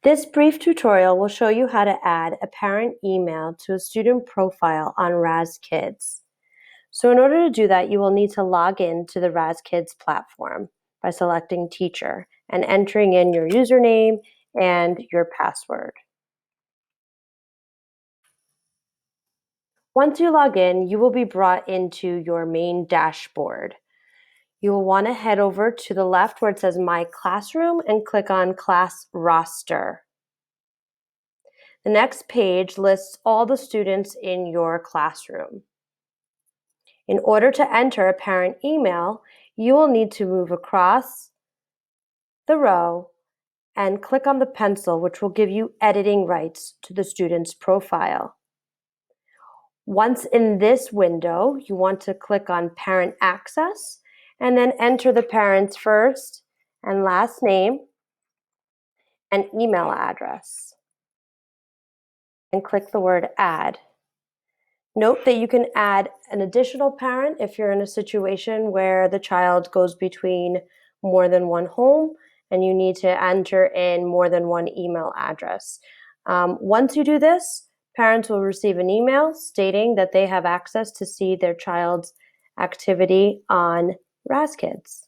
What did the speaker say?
This brief tutorial will show you how to add a parent email to a student profile on Raz-Kids. So in order to do that, you will need to log in to the Raz-Kids platform by selecting Teacher and entering in your username and your password. Once you log in, you will be brought into your main dashboard. You will want to head over to the left where it says My Classroom and click on Class Roster. The next page lists all the students in your classroom. In order to enter a parent email, you will need to move across the row and click on the pencil, which will give you editing rights to the student's profile. Once in this window, you want to click on Parent Access and then enter the parent's first and last name and email address. And click the word Add. Note that you can add an additional parent if you're in a situation where the child goes between more than one home and you need to enter in more than one email address. Once you do this, parents will receive an email stating that they have access to see their child's activity on Raz-Kids.